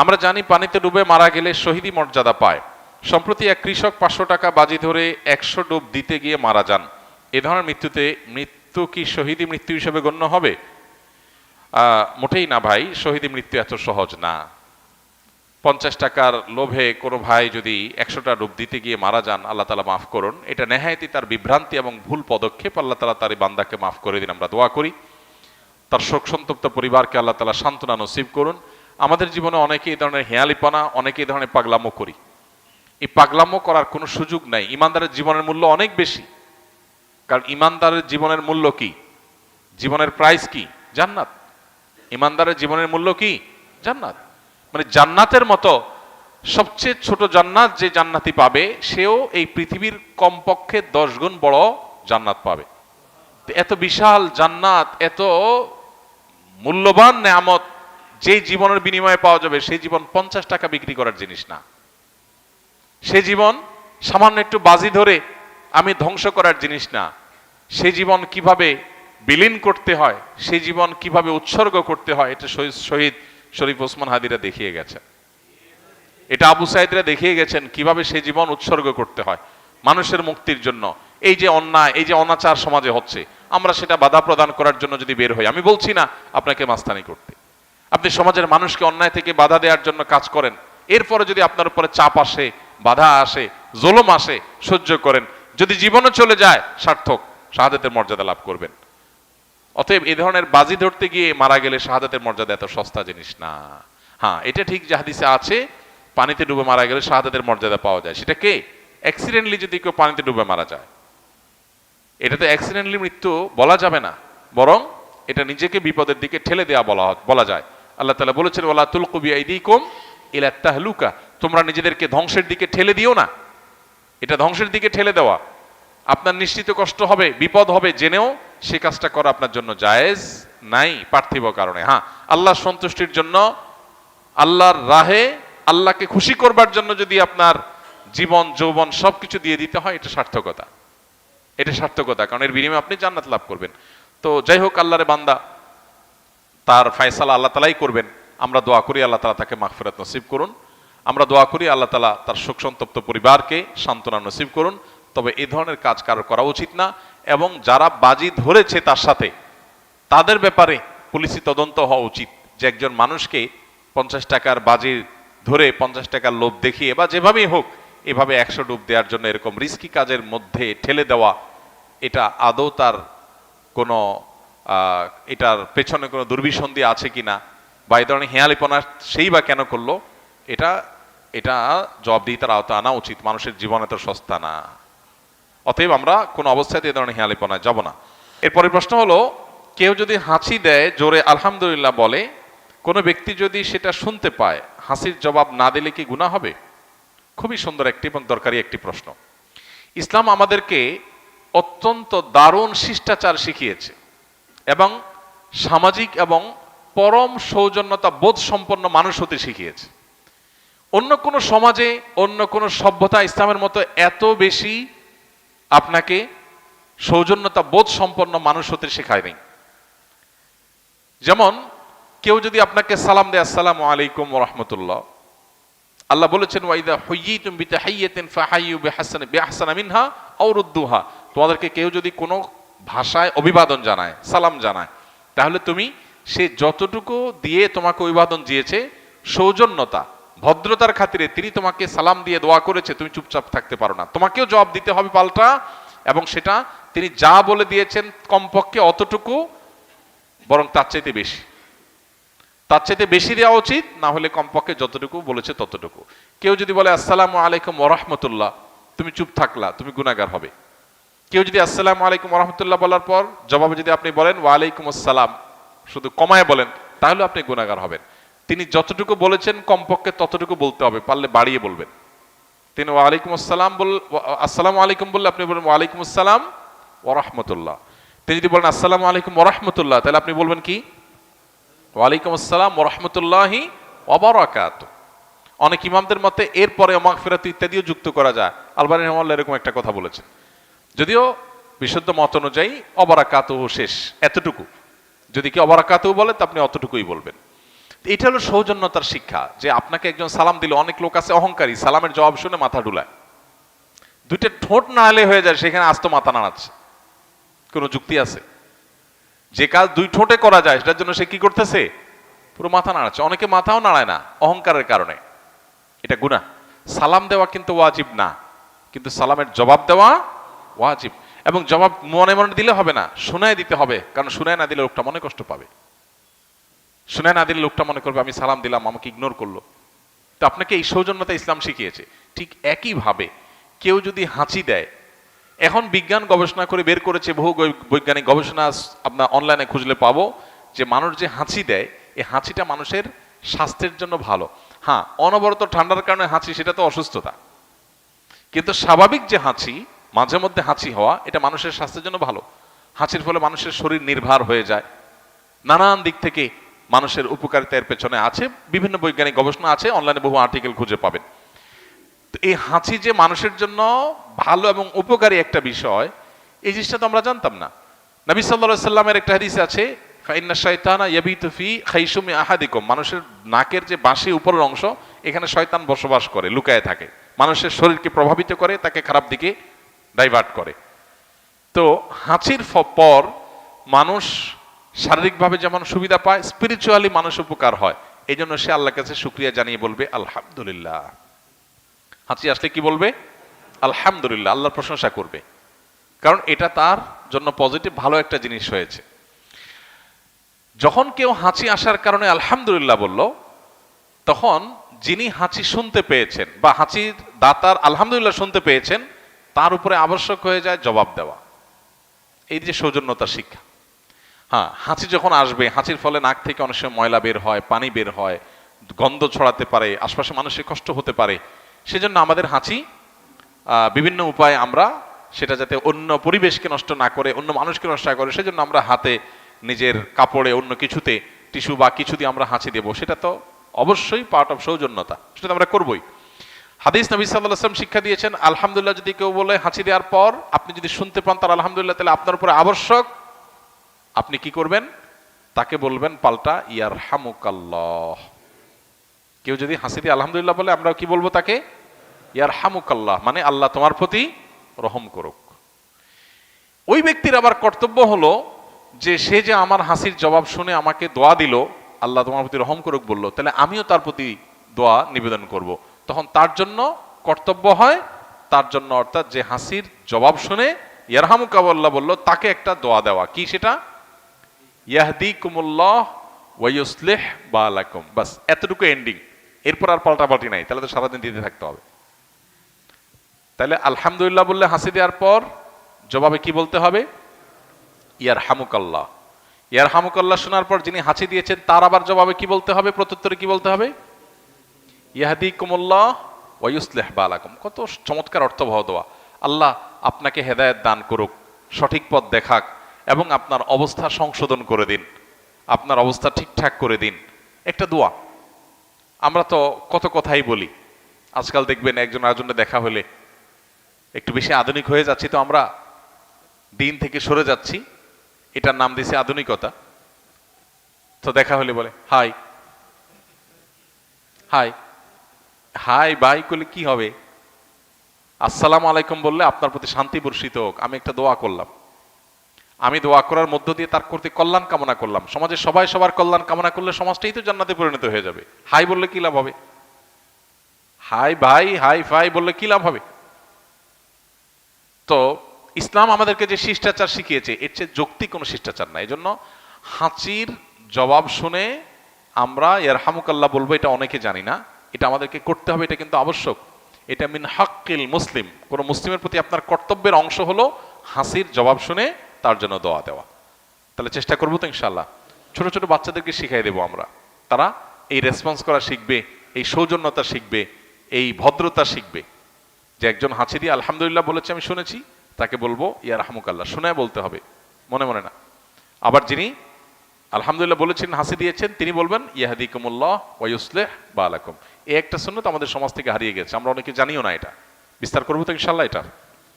আমরা জানি পানিতে ডুবে মারা গেলে শহীদি মর্যাদা পায়। সম্প্রতি এক কৃষক 500 টাকা বাজি ধরে 100 ডুব দিতে গিয়ে মারা যান। এ ধরনের মৃত্যু কি শহীদি মৃত্যু হিসেবে গণ্য হবে? মোটেই না ভাই, শহীদি মৃত্যু এত সহজ না। 50 টাকার লোভে কোনো ভাই যদি 100টা ডুব দিতে গিয়ে মারা যান, আল্লাহ তাআলা মাফ করুন। এটা নেহায়েতই তার বিভ্রান্তি এবং ভুল পদক্ষেপ। আল্লাহ তাআলা তার এই বান্দাকে মাফ করে দিন, আমরা দোয়া করি। তার শোক সন্তপ্ত পরিবারকে আল্লাহ তাআলা সান্ত্বনা নসিব করুন। আমাদের জীবনে অনেকে এই ধরনের হেয়ালিপনা, অনেকে এই ধরনের পাগলামো করি। এই পাগলামো করার কোনো সুযোগ নাই। ইমানদারের জীবনের মূল্য অনেক বেশি। কারণ ইমানদারের জীবনের মূল্য কি? জীবনের প্রাইস কি? জান্নাত। ইমানদারের জীবনের মূল্য কি? জান্নাত। মানে জান্নাতের মতো সবচেয়ে ছোট জান্নাত যে জান্নাতি পাবে, সেও এই পৃথিবীর কমপক্ষে 10 গুণ বড় জান্নাত পাবে। এত বিশাল জান্নাত, এত মূল্যবান নেয়ামত যে জীবনের বিনিময়ে পাওয়া যাবে, সেই জীবন 50 টাকা বিক্রি করার জিনিস না। সে জীবন সামান্য একটু বাজি ধরে আমি ধ্বংস করার জিনিস না। সে জীবন কিভাবে বিলীন করতে হয়, সে জীবন কিভাবে উৎসর্গ করতে হয়, এটা শহীদ শরীফ ওসমান হাদিরা দেখিয়ে গেছেন। এটা আবু সাইদরা দেখিয়ে গেছেন কিভাবে সে জীবন উৎসর্গ করতে হয় মানুষের মুক্তির জন্য। এই যে অন্যায়, এই যে অনাচার সমাজে হচ্ছে, আমরা সেটা বাধা প্রদান করার জন্য যদি বের হই, আমি বলছি না আপনাকে মাস্তানি করতে, আপনি সমাজের মানুষকে অন্যায় থেকে বাধা দেওয়ার জন্য কাজ করেন। এরপরে যদি আপনার উপরে চাপ আসে, বাধা আসে, জুলুম আসে, সহ্য করেন। যদি জীবনে চলে যায়, সার্থক, শাহাদাতের মর্যাদা লাভ করবেন। অতএব এই ধরনের বাজি ধরতে গিয়ে মারা গেলে শাহাদাতের মর্যাদা এত সস্তা জিনিস না। হ্যাঁ, এটা ঠিক যে হাদিসে আছে পানিতে ডুবে মারা গেলে শাহাদাতের মর্যাদা পাওয়া যায়। সেটা কে? অ্যাক্সিডেন্টলি যদি কেউ পানিতে ডুবে মারা যায়, এটা তো অ্যাক্সিডেন্টলি মৃত্যু বলা যাবে না, বরং এটা নিজেকে বিপদের দিকে ঠেলে দেওয়া বলা যায়। আল্লাহ তাআলা বলেছেন, ওয়ালা তুলকু বিআইদিকুম ইলা তাহলুকা, তোমরা নিজেদেরকে ধ্বংসের দিকে ঠেলে দিও না। এটা ধ্বংসের দিকে ঠেলে দেওয়া। আপনার নিশ্চিত কষ্ট হবে, বিপদ হবে, জেনেও সে কাজটা করা আপনার জন্য জায়েজ নাই পার্থিব কারণে। হ্যাঁ, আল্লাহর সন্তুষ্টির জন্য, আল্লাহর রাহে, আল্লাহকে খুশি করবার জন্য যদি আপনার জীবন যৌবন সবকিছু দিয়ে দিতে হয়, এটা সার্থকতা। এটা সার্থকতা, কারণ এর বিনিময়ে আপনি জান্নাত লাভ করবেন। তো যাই হোক, আল্লাহর বান্দা, তার ফায়সালা আল্লাহ তাআলাই করবেন। আমরা দোয়া করি আল্লাহ তাআলা তাকে মাগফিরাত নসিব করুন। আমরা দোয়া করি আল্লাহ তাআলা তার শোক সন্তপ্ত পরিবারকে সান্ত্বনা নসিব করুন। তবে এই ধরনের কাজ কারো করা উচিত না। এবং যারা বাজি ধরেছে তার সাথে, তাদের ব্যাপারে পুলিশি তদন্ত হওয়া উচিত। যে একজন মানুষকে 50 টাকার বাজি ধরে 50 টাকার লোভ দেখিয়ে বা যেভাবেই হোক এভাবে 100 ডুব দেওয়ার জন্য এরকম রিস্কি কাজের মধ্যে ঠেলে দেওয়া, এটা আদৌ তার কোনো এটার পেছনে কোনো দুর্বিসন্ধি আছে কিনা, বা এই ধরনের হেয়ালিপনা সেই বা কেন করলো, এটা জবাবদিহিতার আওতায় আনা উচিত। মানুষের জীবন এত সস্তা না। অতএব আমরা কোনো অবস্থাতে এই ধরনের হেয়ালিপনায় যাব না। এরপরের প্রশ্ন হলো, কেউ যদি হাঁচি দেয়, জোরে আলহামদুলিল্লাহ বলে, কোনো ব্যক্তি যদি সেটা শুনতে পায়, হাসির জবাব না দিলে কি গুনাহ হবে? খুবই সুন্দর একটি এবং দরকারি একটি প্রশ্ন। ইসলাম আমাদেরকে অত্যন্ত দারুণ শিষ্টাচার শিখিয়েছে এবং সামাজিক এবং পরম সৌজন্যতা বোধ সম্পন্ন মানুষ হতে শিখিয়েছে। অন্য কোনো সমাজে, অন্য কোনো সভ্যতা ইসলামের মতো এত বেশি আপনাকে সৌজন্যতা বোধ সম্পন্ন মানুষ হতে শেখায় নেই। যেমন কেউ যদি আপনাকে সালাম দেয়, আসসালামু আলাইকুম ওয়া রাহমাতুল্লাহ, আল্লাহ বলেছেন, ওয়াইদা হুয়্যিতুম বিতাহিয়্যাতিন ফাহাইয়ু বিআহসানা মিনহা আও রুদ্দুহা, তোমাদেরকে কেউ যদি কোনো ভাষায় অভিবাদন জানায়, সালাম জানায়, তাহলে তুমি সে যতটুকু দিয়ে তোমাকে অভিবাদন দিয়েছে, সৌজন্যতা ভদ্রতার খাতিরে তিনি তোমাকে সালাম দিয়ে দোয়া করেছে, তুমি চুপচাপ থাকতে পারো না, তোমাকেও জবাব দিতে হবে পাল্টা। এবং সেটা তিনি যা বলে দিয়েছেন কমপক্ষে অতটুকু, বরং তার চাইতে বেশি, তার চাইতে বেশি দেওয়া উচিত, না হলে কমপক্ষে যতটুকু বলেছে ততটুকু। কেউ যদি বলে আসসালামু আলাইকুম ওয়া রাহমাতুল্লাহ, তুমি চুপ থাকলা, তুমি গুনাহগার হবে। কেউ যদি আসসালামু আলাইকুম ওয়া রাহমাতুল্লাহ বলার পর জবাবে যদি আপনি বলেন ওয়া আলাইকুম আসসালাম, শুধু কমায় বলেন, তাহলে আপনি গুনাহগার হবেন। তিনি যতটুকু বলেছেন কমপক্ষে ততটুকু বলতে হবে, পারলে বাড়িয়ে বলবেন। তিনি ওয়া আলাইকুম আসসালাম আসসালামু আলাইকুম বললে আপনি বলবেন ওয়া আলাইকুম আসসালাম ওয়া রাহমাতুল্লাহ। তিনি যদি বলেন আসসালামু আলাইকুম ওয়া রাহমাতুল্লাহ, তাহলে আপনি বলবেন কি? ওয়া আলাইকুম আসসালাম ওয়া রাহমাতুল্লাহি ওয়া বারাকাতুহু। অনেক ইমামদের মতে এরপরে মাগফিরাত ইত্যাদিও যুক্ত করা যায়। আলবানী রাহিমাহুল্লাহ এরকম একটা কথা বলেছেন, যদিও বিশুদ্ধ মত অনুযায়ী ওয়া বারাকাতুহু শেষ, এতটুকু। যদি কি ওয়া বারাকাতুহু বলে, তা আপনি অতটুকুই বলবেন। এটা হলো সৌজন্যতার শিক্ষা, যে আপনাকে একজন সালাম দিল, অনেক লোক আছে অহংকারী, সালামের জবাব শুনে মাথা ডুলায়, দুইটা ঠোঁট নাড়ালে হয়ে যায়, সেখানে আস্ত মাথা নাড়াচ্ছে, কোনো যুক্তি আছে? যে কাজ দুই ঠোঁটে করা যায় সেটার জন্য সে কি করতেছে? পুরো মাথা নাড়াচ্ছে। অনেকে মাথাও নাড়ায় না অহংকারের কারণে, এটা গুনাহ। সালাম দেওয়া কিন্তু ওয়াজিব না, কিন্তু সালামের জবাব দেওয়া ওয়াজিব। এবং জবাব মনে মনে দিলে হবে না, শুনায় দিতে হবে, কারণ শুনায় না দিলে লোকটা মনে কষ্ট পাবে। শুনায় না দিলে লোকটা মনে করবে আমি সালাম দিলাম, আমাকে ইগনোর করলো। তো আপনাকে এই সৌজন্যতা ইসলাম শিখিয়েছে। ঠিক একইভাবে কেউ যদি হাঁচি দেয়, এখন বিজ্ঞান গবেষণা করে বের করেছে, বহু বৈজ্ঞানিক গবেষণা আপনার অনলাইনে খুঁজলে পাবো, যে মানুষ যে হাঁচি দেয়, এই হাঁচিটা মানুষের স্বাস্থ্যের জন্য ভালো। হ্যাঁ, অনবরত ঠান্ডার কারণে হাঁচি, সেটা তো অসুস্থতা, কিন্তু স্বাভাবিক যে হাঁচি, মাঝে মধ্যে হাঁচি হওয়া, এটা মানুষের স্বাস্থ্যের জন্য ভালো। হাঁচির ফলে মানুষের শরীর নির্ভার হয়ে যায়, নানান দিক থেকে মানুষের উপকারিতার পেছনে আছে, বিভিন্ন বৈজ্ঞানিক গবেষণা আছে, অনলাইনে বহু আর্টিকেল খুঁজে পাবেন। এই হাঁচি যে মানুষের জন্য ভালো এবং উপকারী একটা বিষয়, এই জিনিসটা তো আমরা জানতাম না। নবী সাল্লাল্লাহু আলাইহি সাল্লামের একটা হাদিস আছে, ফাইন্না শাইতানা ইয়াবিতু ফি খাইশুমি আহাদিকুম, মানুষের নাকের যে বাঁশি উপরের অংশ, এখানে শয়তান বসবাস করে, লুকায়ে থাকে, মানুষের শরীরকে প্রভাবিত করে, তাকে খারাপ দিকে ডাইভার্ট করে। তো হাঁচির পর মানুষ শারীরিকভাবে যেমন সুবিধা পায়, স্পিরিচুয়ালি মানুষ উপকার হয়। এই জন্য সে আল্লাহর কাছে শুকরিয়া জানিয়ে বলবে আলহামদুলিল্লাহ। হাঁচি আসলে কি বলবে? আলহামদুলিল্লাহ, আল্লাহর প্রশংসা করবে, কারণ এটা তার জন্য পজিটিভ, ভালো একটা জিনিস হয়েছে। যখন কেউ হাঁচি আসার কারণে আলহামদুলিল্লাহ বলল, তখন যিনি হাঁচি শুনতে পেয়েছেন বা হাঁচির দাতার আলহামদুলিল্লাহ শুনতে পেয়েছেন, তার উপরে আবশ্যক হয়ে যায় জবাব দেওয়া। এই যে সৌজন্যতার শিক্ষা। হ্যাঁ, হাঁচি যখন আসবে, হাঁচির ফলে নাক থেকে অনেক সময় ময়লা বের হয়, পানি বের হয়, গন্ধ ছড়াতে পারে, আশপাশে মানুষের কষ্ট হতে পারে। সেজন্য আমাদের হাঁচি বিভিন্ন উপায়ে আমরা সেটা যাতে অন্য পরিবেশকে নষ্ট না করে, অন্য মানুষকে নষ্ট না করে, সেজন্য আমরা হাতে, নিজের কাপড়ে, অন্য কিছুতে টিস্যু বা কিছু দিয়ে আমরা হাঁচি দেবো। সেটা তো অবশ্যই পার্ট অফ সৌজন্যতা, সেটা আমরা করবোই। হাদিস নবী সাল্লাল্লাহু আলাইহি ওয়াসাল্লাম শিক্ষা দিয়েছেন, আলহামদুলিল্লাহ যদি কেউ বলে হাঁচি দেওয়ার পর, আপনি যদি শুনতে পান তার আলহামদুলিল্লাহ, তাহলে আপনার উপরে আবশ্যক, আপনি কি করবেন? তাকে বলবেন পাল্টা ইয়ারহামুকাল্লাহ। কেউ যদি হাসি দিয়ে আলহামদুলিল্লাহ বলে, আমরা কি বলবো তাকে? ইয়ারহামুকাল্লাহ, মানে আল্লাহ তোমার প্রতি রহম করুক। ওই ব্যক্তির আবার কর্তব্য হলো যে সে যে আমার হাসির জবাব শুনে আমাকে দোয়া দিল, আল্লাহ তোমার প্রতি রহম করুক বললো, তাহলে আমিও তার প্রতি দোয়া নিবেদন করব। তখন তার জন্য কর্তব্য হয়, তার জন্য অর্থাৎ যে হাসির জবাব শুনে ইয়ারহামুকাল্লাহ বললো, তাকে একটা দোয়া দেওয়া। কি সেটা? ইয়াহদিকুমুল্লাহ ওয়া ইউসলিহ বালাকুম। বাস, এতটুকু এন্ডিং, এরপর আর পাল্টাপাল্টি নাই, তাহলে তো সারাদিন দিতে থাকতে হবে। তাহলে আলহামদুলিল্লাহ বললে হাসি দেওয়ার পর জবাবে কি বলতে হবে? ইয়ারহামুকাল্লাহ। ইয়ারহামুকাল্লাহ শোনার পর যিনি হাসি দিয়েছেন তার আবার জবাবে কি বলতে হবে? প্রত্যুত্তরে কি বলতে হবে? ইয়াহদিকুমুল্লাহ ওয়া ইউসলিহ বালাকুম। কত চমৎকার অর্থবহ দোয়া। আল্লাহ আপনাকে হেদায়েত দান করুক, সঠিক পথ দেখাক, এবং আপনার অবস্থা সংশোধন করে দিন, আপনার অবস্থা ঠিকঠাক করে দিন। একটা দোয়া। আমরা তো কত কথাই বলি, আজকাল দেখবেন একজন আরেকজনের দেখা হলে একটু বেশি আধুনিক হয়ে যাচ্ছি, তো আমরা দিন থেকে সরে যাচ্ছি, এটার নাম দিয়েছে আধুনিকতা। তো দেখা হলে বলে হাই হাই হাই বাই করলে কি হবে? আসসালামু আলাইকুম বললে আপনার প্রতি শান্তি বর্ষিত হোক, আমি একটা দোয়া করলাম, আমি দোয়া করার মধ্য দিয়ে তার প্রতি কল্যাণ কামনা করলাম। সমাজে সবাই সবার কল্যাণ কামনা করলে সমাজটাই তো জান্নাতে পরিণত হয়ে যাবে। হাই বললে কি লাভ হবে? হাই ভাই, হাই ফাই বললে কি লাভ হবে? তো ইসলাম আমাদেরকে যে শিষ্টাচার শিখিয়েছে, এর চেয়ে যৌক্তিক কোনো শিষ্টাচার নাই। এই জন্য হাঁচির জবাব শুনে আমরা ইয়ারহামুকাল্লাহ বলবো, এটা অনেকে জানি না, এটা আমাদেরকে করতে হবে, এটা কিন্তু আবশ্যক। এটা মিন হাক্কিল মুসলিম, কোন মুসলিমের প্রতি আপনার কর্তব্যের অংশ হলো হাসির জবাব শুনে তার জন্য দোয়া দেওয়া। তাহলে চেষ্টা করবো তো ইনশাল্লাহ। ছোট ছোট বাচ্চাদেরকে শিখাই দেবো আমরা, তারা এই রেসপন্স করা শিখবে, এই সৌজন্যতা শিখবে, এই ভদ্রতা শিখবে। যে একজন হাঁচি দিয়ে আলহামদুলিল্লাহ বলেছে আমি শুনেছি, তাকে বলবো ইয়ারহামুকাল্লাহ, শুনে বলতে হবে, মনে মনে না। আবার যিনি আলহামদুলিল্লাহ বলেছেন, হাসি দিয়েছেন, তিনি বলবেন ইয়াহদিকুমুল্লাহ ওয়া ইউসলিহ বালাকুম। এই একটা সুন্নাত আমাদের সমাজ থেকে হারিয়ে গেছে, আমরা অনেকে জানিও না। এটা বিস্তার করবো তো ইনশাল্লাহ এটা।